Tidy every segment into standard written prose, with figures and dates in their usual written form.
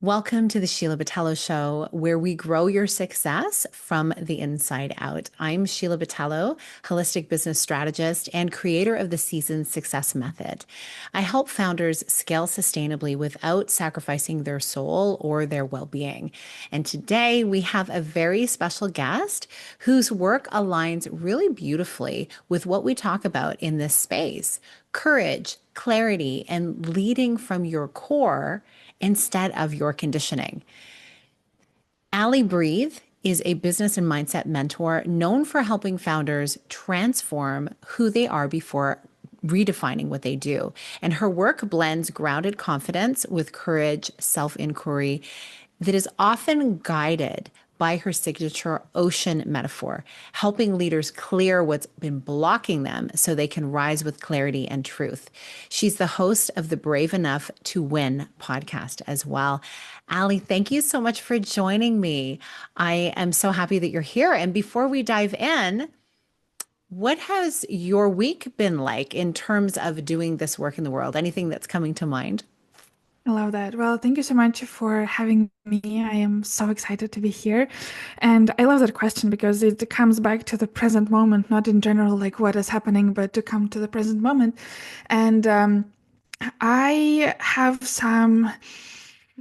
Welcome to the Sheila Botelho Show, where we grow your success from the inside out. I'm Sheila Botelho, holistic business strategist and creator of the Seasoned Success Method. I help founders scale sustainably without sacrificing their soul or their well-being. And today we have a very special guest whose work aligns really beautifully with what we talk about in this space: courage, clarity, and leading from your core instead of your conditioning. Aly Breathe is a business and mindset mentor known for helping founders transform who they are before redefining what they do. And her work blends grounded confidence with courage, self-inquiry that is often guided by her signature ocean metaphor, helping leaders clear what's been blocking them so they can rise with clarity and truth. She's the host of the Brave Enough to Win podcast as well. Aly, thank you so much for joining me. I am so happy that you're here. And before we dive in, what has your week been like in terms of doing this work in the world? Anything that's coming to mind? I love that. Well, thank you so much for having me. I am so excited to be here. And I love that question because it comes back to the present moment, not in general, like what is happening, but to come to the present moment. And I have some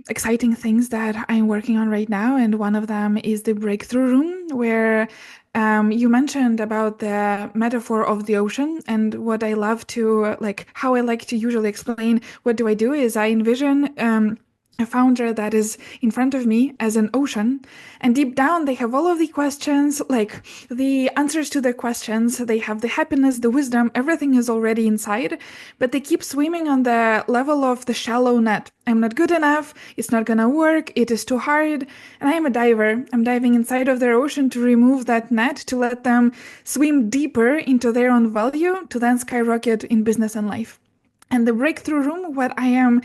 exciting things that I'm working on right now. And one of them is the breakthrough room, where you mentioned about the metaphor of the ocean. And what I love to, like, how I like to usually explain what do I do is I envision a founder that is in front of me as an ocean. And deep down, they have all of the questions, like the answers to their questions. They have the happiness, the wisdom, everything is already inside, but they keep swimming on the level of the shallow net. I'm not good enough. It's not going to work. It is too hard. And I am a diver. I'm diving inside of their ocean to remove that net, to let them swim deeper into their own value, to then skyrocket in business and life. And the breakthrough room, what I am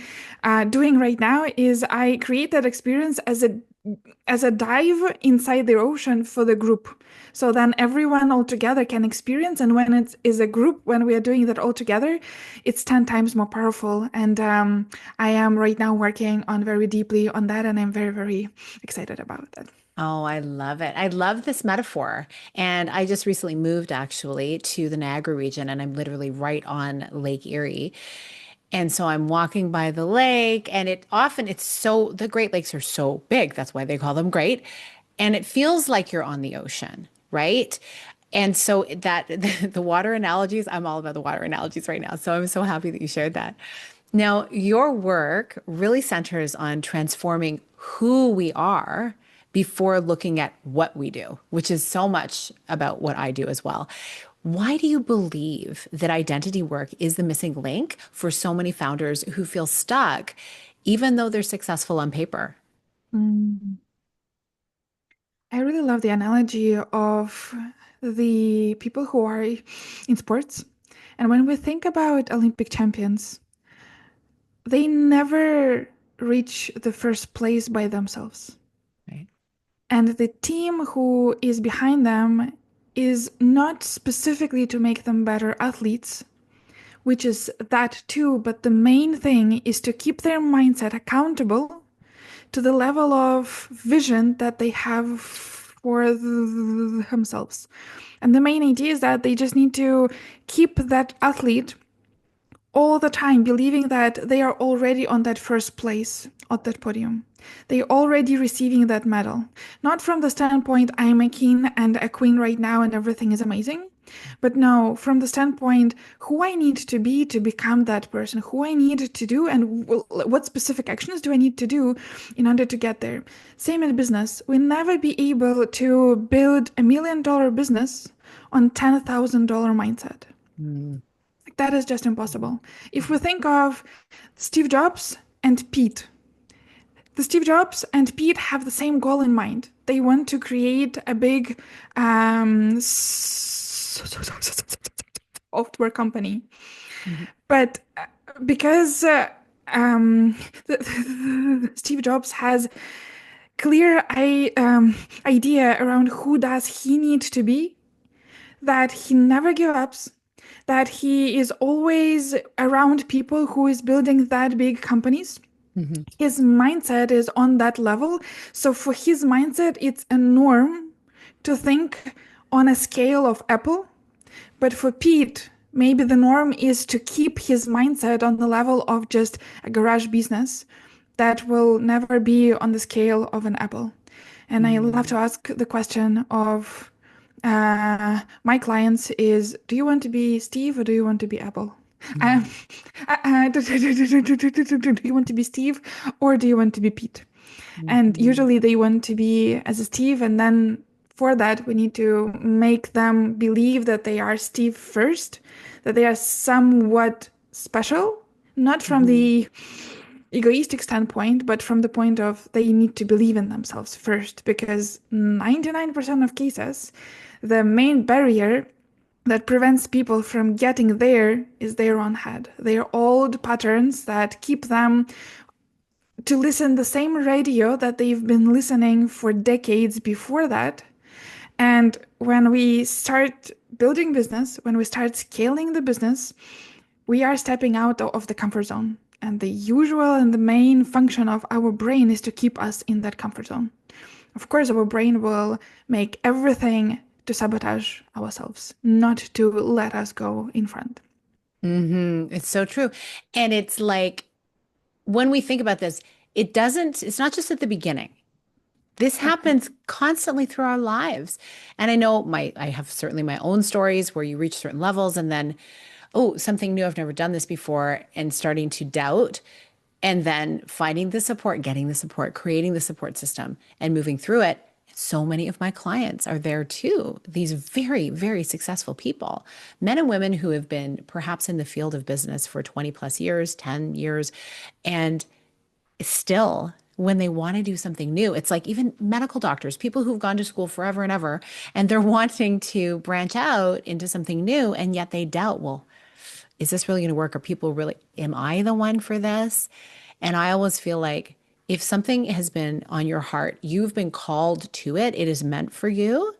doing right now is I create that experience as a dive inside the ocean for the group. So then everyone all together can experience. And when it is a group, when we are doing that all together, it's 10 times more powerful. And I am right now working on very deeply on that. And I'm very, very excited about that. Oh, I love it. I love this metaphor. And I just recently moved actually to the Niagara region, and I'm literally right on Lake Erie. And so I'm walking by the lake, and the Great Lakes are so big. That's why they call them great. And it feels like you're on the ocean, right? And so the water analogies, I'm all about the water analogies right now. So I'm so happy that you shared that. Now, your work really centers on transforming who we are before looking at what we do, which is so much about what I do as well. Why do you believe that identity work is the missing link for so many founders who feel stuck, even though they're successful on paper? Mm. I really love the analogy of the people who are in sports. And when we think about Olympic champions, they never reach the first place by themselves. Right. And the team who is behind them is not specifically to make them better athletes, which is that too, but the main thing is to keep their mindset accountable to the level of vision that they have for themselves. And the main idea is that they just need to keep that athlete all the time believing that they are already on that first place at that podium. They already receiving that medal. Not from the standpoint, I'm a king and a queen right now and everything is amazing. But no, from the standpoint, who I need to be to become that person, who I need to do, and what specific actions do I need to do in order to get there. Same in business. We'll never be able to build $1 million business on $10,000 mindset. Mm. That is just impossible. If we think of Steve Jobs and Pete, the Steve Jobs and Pete have the same goal in mind. They want to create a big software company. Mhm. But because Steve Jobs has clear idea around who does he need to be, that he never gives up, that he is always around people who is building that big companies. Hmm. His mindset is on that level. So for his mindset, it's a norm to think on a scale of Apple. But for Pete, maybe the norm is to keep his mindset on the level of just a garage business that will never be on the scale of an Apple. And I love to Mm. ask the question of my clients is, do you want to be Steve or do you want to be Apple? Um, Mm. do you want to be Steve or do you want to be Pete? And Mhm. usually they want to be as a Steve, and then for that we need to make them believe that they are Steve first, that they are somewhat special, not from Mhm. the egoistic standpoint, but from the point of they need to believe in themselves first, because 99% of cases, the main barrier that prevents people from getting there is their own head, their old patterns that keep them to listen the same radio that they've been listening for decades before that. And when we start building business, when we start scaling the business, we are stepping out of the comfort zone. And the usual and the main function of our brain is to keep us in that comfort zone. Of course, our brain will make everything to sabotage ourselves, not to let us go in front. It's so true. And it's like when we think about this, it's not just at the beginning. This Exactly. happens constantly through our lives. And I have certainly my own stories where you reach certain levels and then, oh, something new, I've never done this before, and starting to doubt, and then finding the support, getting the support, creating the support system and moving through it. So many of my clients are there too. These very, very successful people, men and women who have been perhaps in the field of business for 20 plus years, 10 years, and still when they want to do something new, it's like even medical doctors, people who've gone to school forever and ever, and they're wanting to branch out into something new, and yet they doubt, well, is this really going to work? Are people really, am I the one for this? And I always feel like if something has been on your heart, you've been called to it, it is meant for you.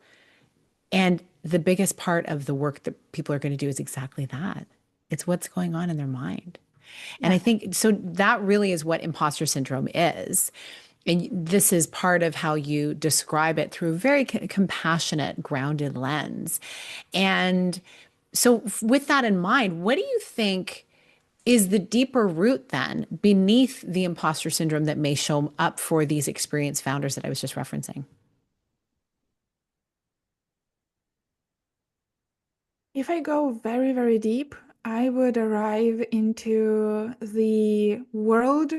And the biggest part of the work that people are going to do is exactly that. It's what's going on in their mind. And I Yes. think so that really is what imposter syndrome is. And this is part of how you describe it through a very compassionate, grounded lens. And so, with that in mind, what do you think is the deeper root then beneath the imposter syndrome that may show up for these experienced founders that I was just referencing? If I go very, very deep, I would arrive into the world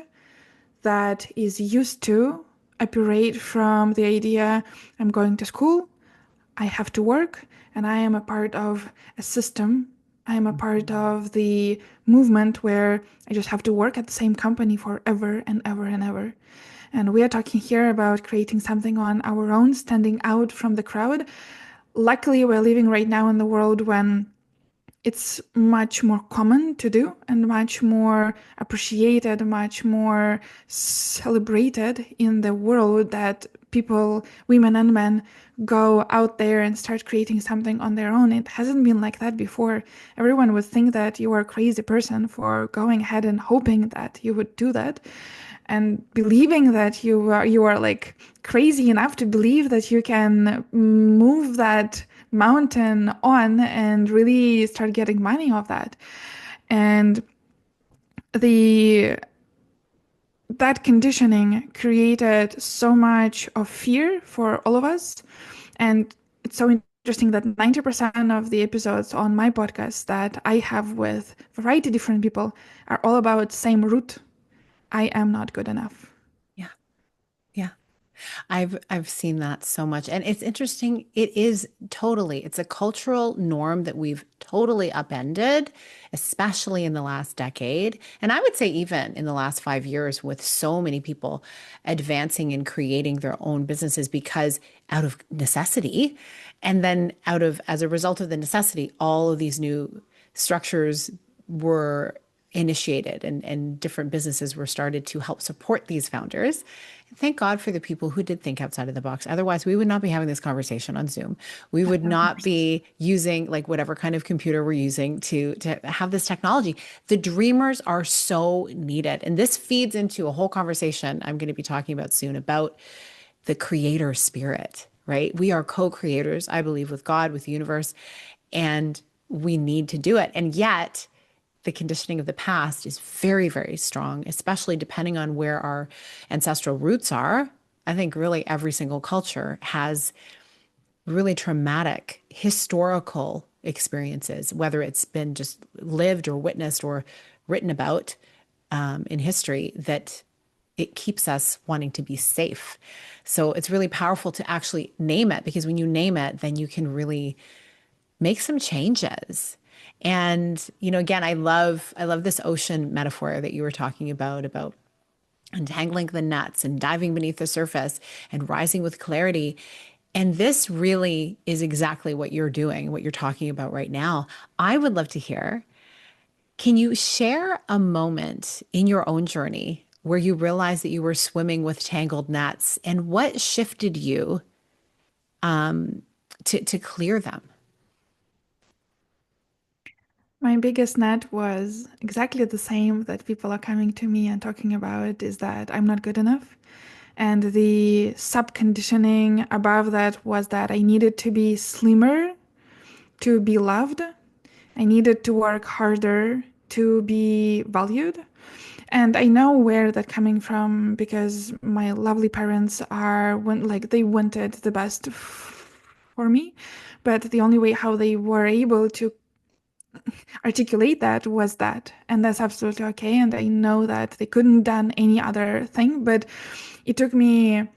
that is used to operate from the idea I'm going to school, I have to work, and I am a part of a system. I am a part Mhm. of the movement where I just have to work at the same company forever and ever and ever. And we are talking here about creating something on our own, standing out from the crowd. Luckily, we're living right now in the world when it's much more common to do and much more appreciated, much more celebrated in the world that people, women and men, go out there and start creating something on their own. It hasn't been like that before. Everyone would think that you are a crazy person for going ahead and hoping that you would do that and believing that you are like crazy enough to believe that you can move that mountain on and really start getting money off that. And the that conditioning created so much of fear for all of us. And it's so interesting that 90% of the episodes on my podcast that I have with a variety of different people are all about same root. I am not good enough. Yeah. Yeah. I've seen that so much. And it's interesting. It is totally, it's a cultural norm that we've totally upended, especially in the last decade. And I would say even in the last 5 years with so many people advancing and creating their own businesses because out of necessity. And then as a result of the necessity, all of these new structures were initiated and different businesses were started to help support these founders. Thank God for the people who did think outside of the box. Otherwise, we would not be having this conversation on Zoom. We would not be using like whatever kind of computer we're using to have this technology. The dreamers are so needed. And this feeds into a whole conversation I'm going to be talking about soon about the creator spirit, right? We are co-creators, I believe, with God, with the universe, and we need to do it. And yet, the conditioning of the past is very, very strong, especially depending on where our ancestral roots are. I think really every single culture has really traumatic historical experiences, whether it's been just lived or witnessed or written about in history, that it keeps us wanting to be safe. So it's really powerful to actually name it, because when you name it, then you can really make some changes. And, again, I love this ocean metaphor that you were talking about untangling the nets and diving beneath the surface and rising with clarity. And this really is exactly what you're doing, what you're talking about right now. I would love to hear, can you share a moment in your own journey where you realized that you were swimming with tangled nets, and what shifted you to clear them? My biggest net was exactly the same that people are coming to me and talking about, is that I'm not good enough. And the sub conditioning above that was that I needed to be slimmer to be loved. I needed to work harder to be valued. And I know where that coming from, because my lovely parents are like they wanted the best for me, but the only way how they were able to articulate that was that, and that's absolutely okay. And I know that they couldn't done any other thing, but it took me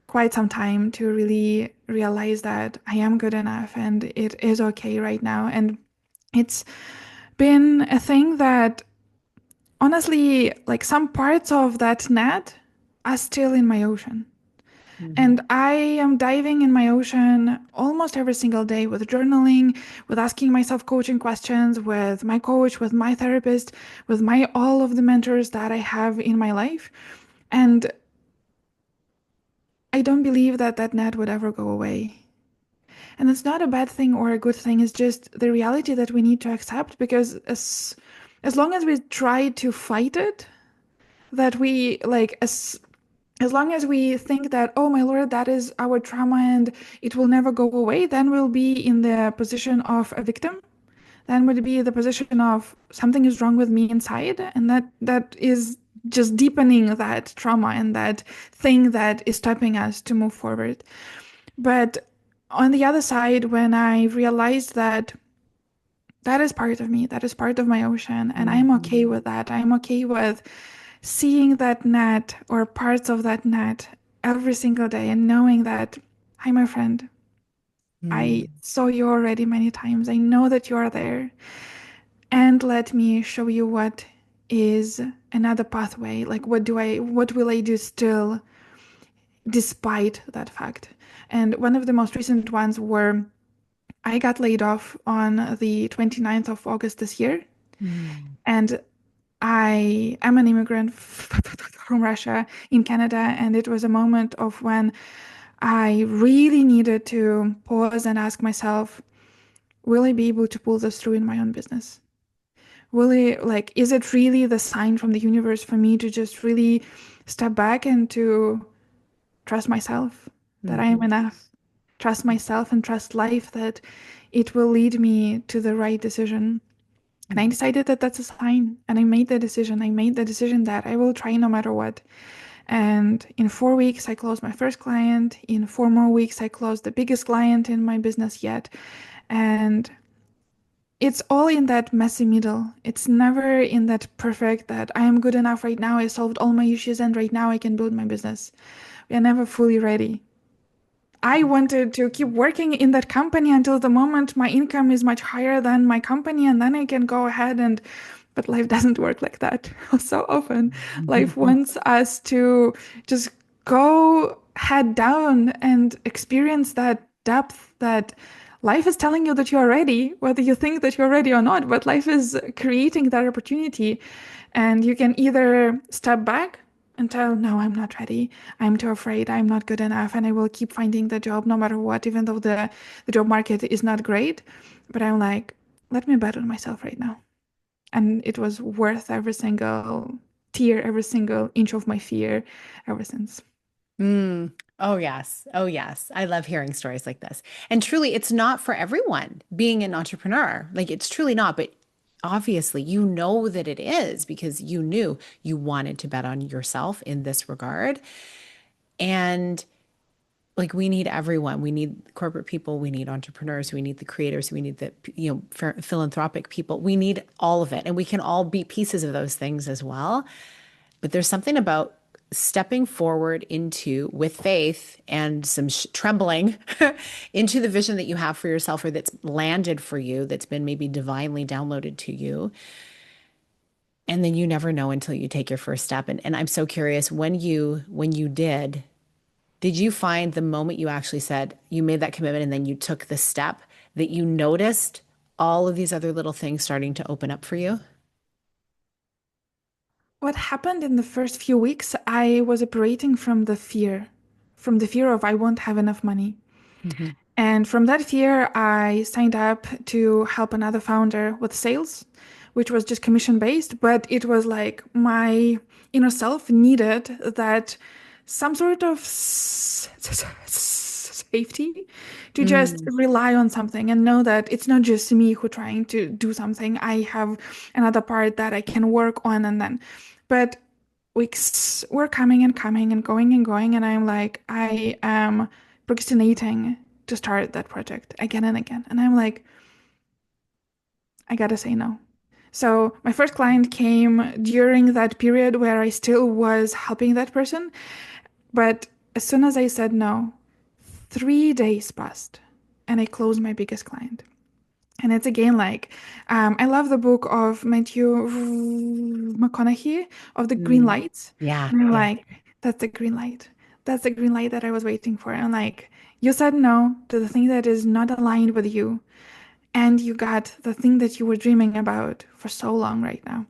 quite some time to really realize that I am good enough and it is okay right now. And it's been a thing that honestly, like some parts of that net are still in my ocean. Mhm. And I am diving in my ocean almost every single day with journaling, with asking myself coaching questions, with my coach, with my therapist, with my all of the mentors that I have in my life. And I don't believe that that net would ever go away. And it's not a bad thing or a good thing. It's just the reality that we need to accept, because as long as we try to fight it, that we like as long as we think that, oh my Lord, that is our trauma and it will never go away, then we'll be in the position of a victim. Then would be the position of something is wrong with me inside. And that is just deepening that trauma and that thing that is stopping us to move forward. But on the other side, when I realized that that is part of me, that is part of my ocean, and I'm okay Mhm. with that. I'm okay with seeing that net or parts of that net every single day and knowing that, hi, my friend, I Mm. saw you already many times. I know that you are there. And let me show you what is another pathway. Like, what will I do still despite that fact? And one of the most recent ones were I got laid off on the 29th of August this year. Mm. And I am an immigrant from Russia in Canada, and it was a moment of when I really needed to pause and ask myself, will I be able to pull this through in my own business? Will it, like, is it really the sign from the universe for me to just really step back and to trust myself that I am Mhm. enough? Trust myself and trust life that it will lead me to the right decision. And I Mhm. decided that that's a sign. And I made the decision. I made the decision that I will try no matter what. And in 4 weeks, I closed my first client. In 4 more weeks, I closed the biggest client in my business yet. And it's all in that messy middle. It's never in that perfect that I am good enough right now. I solved all my issues and right now I can build my business. We are never fully ready. I wanted to keep working in that company until the moment my income is much higher than my company, and then I can go ahead and, but life doesn't work like that. So often, life wants us to just go head down and experience that depth that life is telling you that you are ready, whether you think that you're ready or not, but life is creating that opportunity. And you can either step back and tell, no, I'm not ready. I'm too afraid. I'm not good enough. And I will keep finding the job no matter what, even though the job market is not great. But I'm like, let me bet on myself right now. And it was worth every single tear, every single inch of my fear ever since. Mm. Oh, yes. Oh, yes. I love hearing stories like this. And truly, it's not for everyone being an entrepreneur. Like, it's truly not. But obviously, you know that it is because you knew you wanted to bet on yourself in this regard. And like, we need everyone. We need corporate people. We need entrepreneurs. We need the creators. We need the, philanthropic people. We need all of it. And we can all be pieces of those things as well. But there's something about stepping forward into with faith and some trembling into the vision that you have for yourself or that's landed for you, that's been maybe divinely downloaded to you. And then you never know until you take your first step. And I'm so curious when you did you find the moment you actually said you made that commitment and then you took the step that you noticed all of these other little things starting to open up for you? What happened in the first few weeks, I was operating from the fear of I won't have enough money. Mhm. And from that fear, I signed up to help another founder with sales, which was just commission based. But it was like my inner self needed that some sort of safety to just Mm. rely on something and know that it's not just me who trying to do something. I have another part that I can work on and then. But weeks were coming and coming and going, and I'm like, I am procrastinating to start that project again and again. And I'm like, I gotta say no. So my first client came during that period where I still was helping that person. But as soon as I said no, 3 days passed and I closed my biggest client. And it's again like, I love the book of Matthew McConaughey of the green Mm. lights. Yeah, And I'm yeah. like, that's the green light. That's the green light that I was waiting for. And like, you said no to the thing that is not aligned with you. And you got the thing that you were dreaming about for so long right now.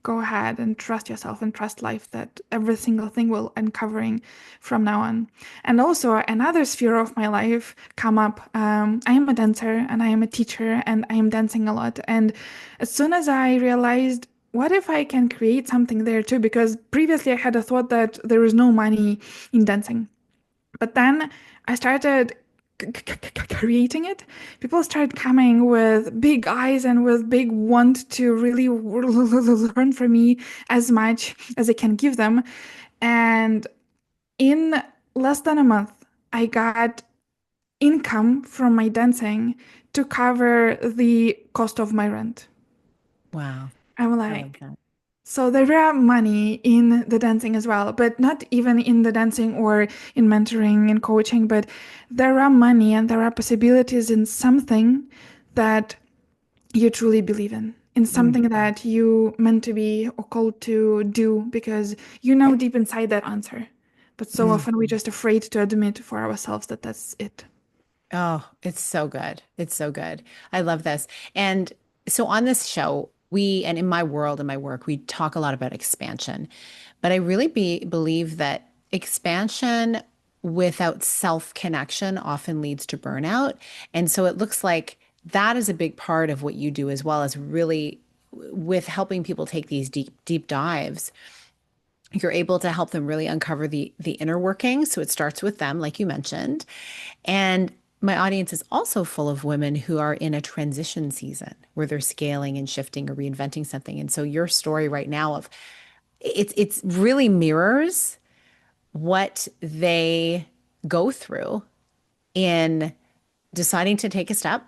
Go ahead and trust yourself and trust life that every single thing will uncovering from now on. And also another sphere of my life come up. I am a dancer and I am a teacher and I am dancing a lot. And as soon as I realized, what if I can create something there too? Because previously I had a thought that there is no money in dancing. But then I started creating it. People started coming with big eyes and with big want to really learn from me as much as I can give them. And in less than a month, I got income from my dancing to cover the cost of my rent. Wow. I'm I love like, that. so there are money in the dancing as well, but not even in the dancing or in mentoring and coaching, but there are money and there are possibilities in something that you truly believe in Mm. something that you meant to be or called to do because you know deep inside that answer. But so Mm. often we're just afraid to admit for ourselves that that's it. Oh, it's so good. It's so good. I love this. And so on this show, and in my world and my work, we talk a lot about expansion. But I really believe that expansion without self-connection often leads to burnout. And so it looks like that is a big part of what you do as well as really with helping people take these deep dives. You're able to help them really uncover the inner workings. So it starts with them, like you mentioned. And my audience is also full of women who are in a transition season where they're scaling and shifting or reinventing something. And so your story right now of it's really mirrors what they go through in deciding to take a step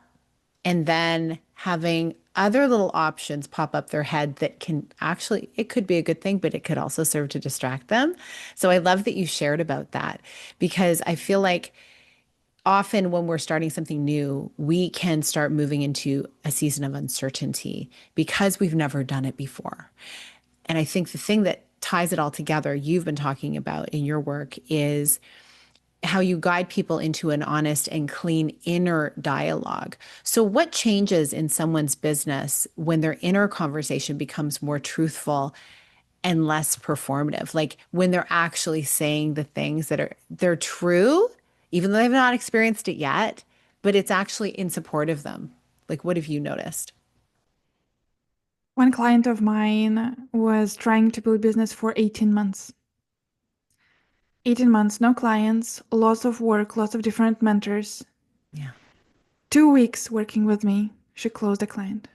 and then having other little options pop up their head that can actually, it could be a good thing, but it could also serve to distract them. So I love that you shared about that because I feel like often when we're starting something new, we can start moving into a season of uncertainty because we've never done it before. And I think the thing that ties it all together, you've been talking about in your work, is how you guide people into an honest and clean inner dialogue. So, what changes in someone's business when their inner conversation becomes more truthful and less performative? Like when they're actually saying the things that are they're true, even though they've not experienced it yet, but it's actually in support of them. Like, what have you noticed? One client of mine was trying to build business for 18 months. 18 months, no clients, lots of work, lots of different mentors. Yeah. 2 weeks working with me, she closed a client.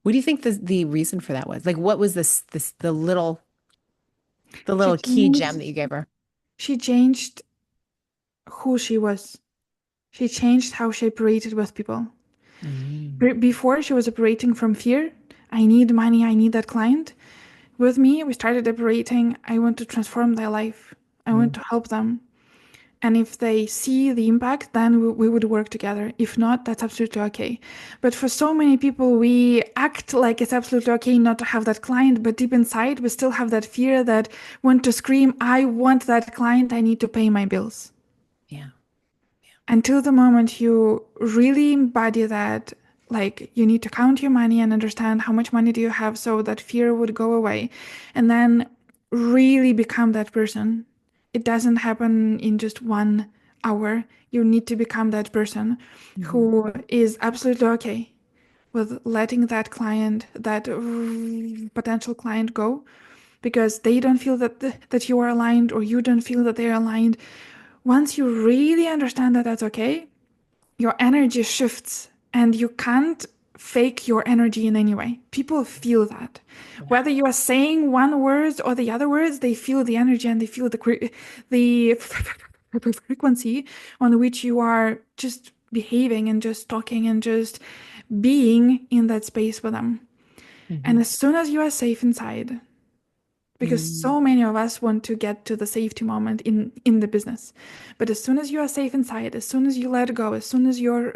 What do you think the reason for that was? Like, what was this the She little key gem that changed, you gave her? she changed who she was. She changed how she operated with people. Mm, Before, she was operating from fear. I need money, I need that client. With me, we started operating, I want to transform their life. I want mm, to help them. And if they see the impact, then we would work together. If not, that's absolutely okay. But for so many people, we act like it's absolutely okay not to have that client, but deep inside, we still have that fear that want to scream, I want that client, I need to pay my bills. yeah. Until the moment you really embody that, like you need to count your money and understand how much money do you have so that fear would go away, and then really become that person. It doesn't happen in just 1 hour. You need to become that person Mhm. who is absolutely okay with letting that client, that potential client go because they don't feel that you are aligned or you don't feel that they're aligned. Once you really understand that that's okay, your energy shifts and you can't fake your energy in any way. People feel that. Yeah. Whether you are saying one word or the other words, they feel the energy and they feel the frequency on which you are just behaving and just talking and just being in that space with them. And Mhm. as soon as you are safe inside, because Mm, so many of us want to get to the safety moment in the business, but as soon as you are safe inside, as soon as you let go, as soon as you're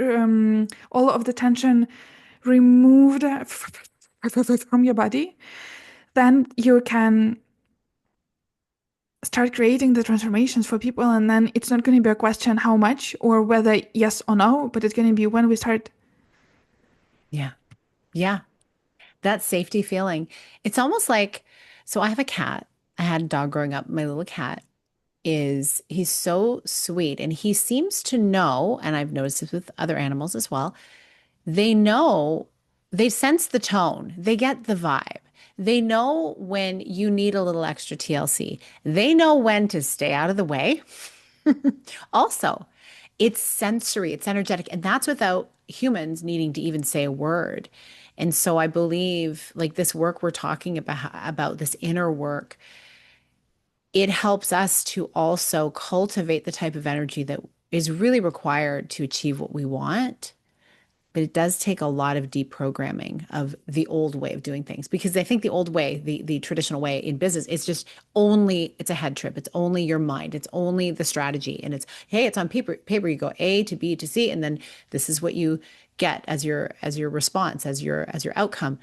all of the tension removed from your body, then you can start creating the transformations for people. And then it's not going to be a question how much or whether yes or no, but it's going to be when we start. yeah. Yeah. That safety feeling. It's almost like, so I have a cat. I had a dog growing up. My little cat he's so sweet and he seems to know, and I've noticed this with other animals as well. They know, they sense the tone, they get the vibe. They know when you need a little extra TLC. They know when to stay out of the way. Also, it's sensory, it's energetic, and that's without humans needing to even say a word. And so I believe like this work we're talking about this inner work, it helps us to also cultivate the type of energy that is really required to achieve what we want. But it does take a lot of deprogramming of the old way of doing things because I think the old way, the traditional way in business, is just only it's a head trip. It's only your mind. It's only the strategy, and it's hey, it's on paper. Paper, you go A to B to C, and then this is what you get as your response, as your outcome.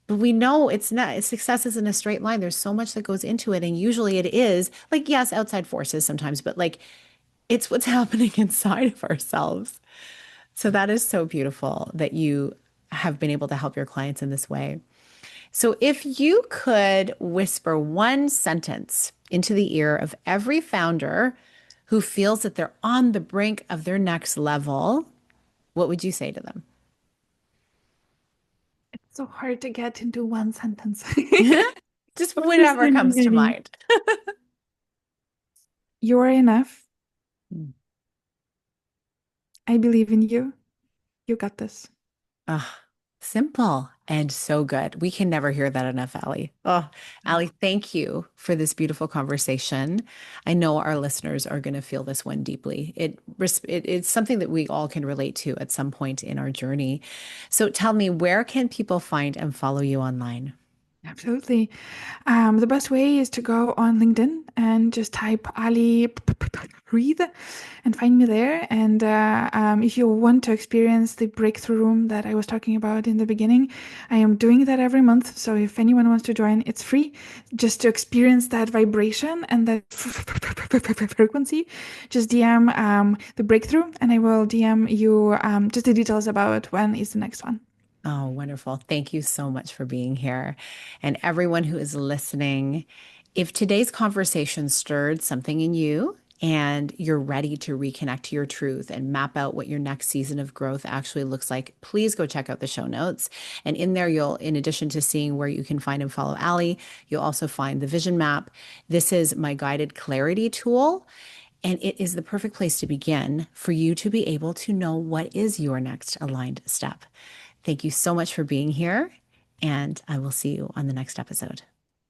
But we know it's not, success isn't a straight line. There's so much that goes into it. And usually it is like, yes, outside forces sometimes, but like it's what's happening inside of ourselves. So that is so beautiful that you have been able to help your clients in this way. So if you could whisper one sentence into the ear of every founder who feels that they're on the brink of their next level, what would you say to them? It's so hard to get into one sentence. Just What is whatever the comes to meaning? mind. You are enough. I believe in you. You got this. Ah, simple and so good. We can never hear that enough, Aly. Oh, Aly, thank you for this beautiful conversation. I know our listeners are going to feel this one deeply. It's something that we all can relate to at some point in our journey. So tell me, where can people find and follow you online? Absolutely. The best way is to go on LinkedIn and just type Ali Breathe and find me there. And if you want to experience the breakthrough room that I was talking about in the beginning, I am doing that every month. So if anyone wants to join, it's free just to experience that vibration and that frequency. Just DM the breakthrough and I will DM you just the details about when is the next one. Oh, wonderful. Thank you so much for being here. And everyone who is listening, if today's conversation stirred something in you and you're ready to reconnect to your truth and map out what your next season of growth actually looks like, please go check out the show notes. And in there, you'll, in addition to seeing where you can find and follow Aly, you'll also find the vision map. This is my guided clarity tool. And it is the perfect place to begin for you to be able to know what is your next aligned step. Thank you so much for being here, and I will see you on the next episode.